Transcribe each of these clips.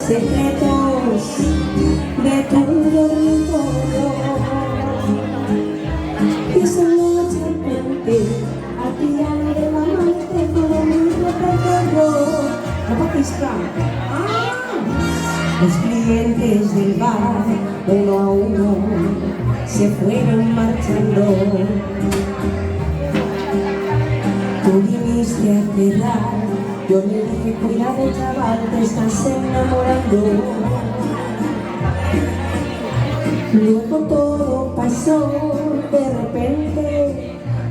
secretos de tu dormitorio. Y esa noche conté al piano de la amante todo mi repertorio. Los clientes del bar, uno a uno, se fueron marchando. Tú viniste a cerrar, yo le dije, cuidado chaval, te estás enamorando. Luego todo pasó, de repente,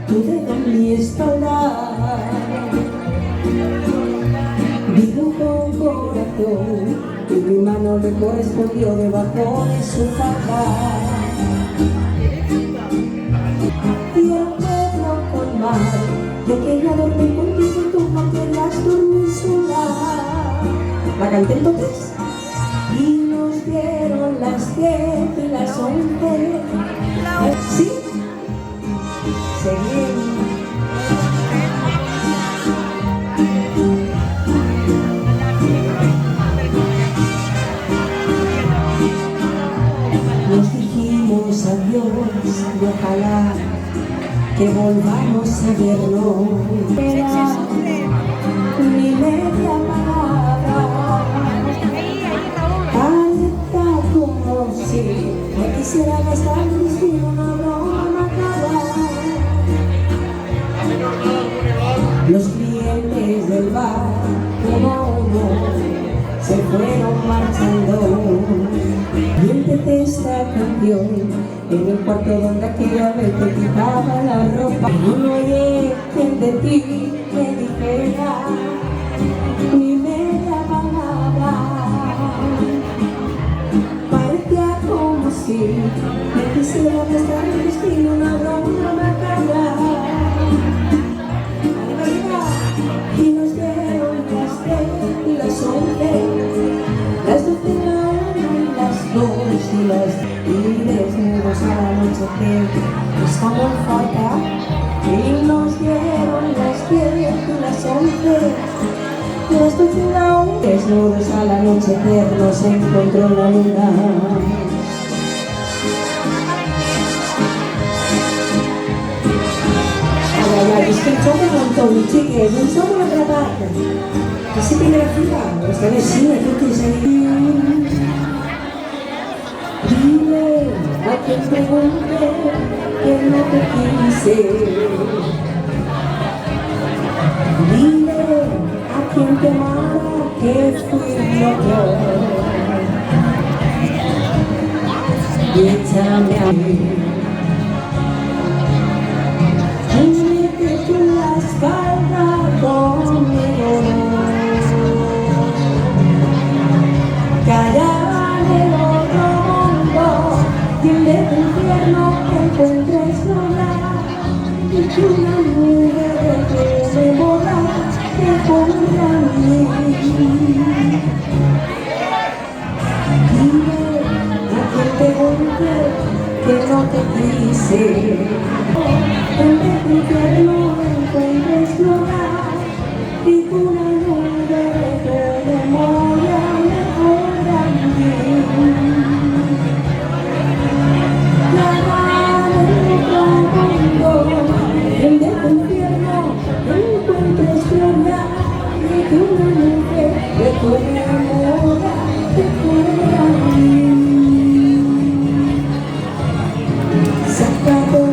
tu dedo en mi espalda. Dibujó un corazón y mi mano le correspondió debajo de su falda. Y el pueblo con mar, yo quería dormir contigo y tú no querías dormir sola. ¿La canté entonces? Y nos dieron las 10 y las 11. ¿Sí? Seguimos. Nos dijimos adiós y ojalá que volvamos a vernos. Era mi media palabra, alta como si no quisiera gastar mi destino una broma macabra. Los clientes del bar, uno a uno, se fueron marchando. Y empecé esta canción en el cuarto donde aquella vez te quitaba la ropa. Y no oye quien de ti me dijera ni media palabra. Parecía como si me quisiera prestar el destino una broma macabra. Y nos dieron las 10 y las 11, las 12 y las 2 y las y desnudos a la noche que estamos falta. Y nos dieron las 10 y las 11, las 12 y la 1. Desnudos a la noche que nos encontró la luna. Es que el show me montó, chiques, un show me atrapar. ¿Qué primera fila? Esta vez sí, creo que es ahí. Dile a quien pregunte que no te quise. Dile a quien te amara que fui yo. Y échame a mí. La espalda conmigo, callar el otro mundo, y en vez del infierno encuentres sola, y que una nube de tu memoria te ponga a mí. Dile a quien te pregunte que no te quise, en vez del infierno encuentres lugar, y con una nube de tu memoria me ponga a mí. Clavar el otro mundo, en vez del infierno encuentres lugar, y con una nube de tu memoria me ponga a mí. Se acabó.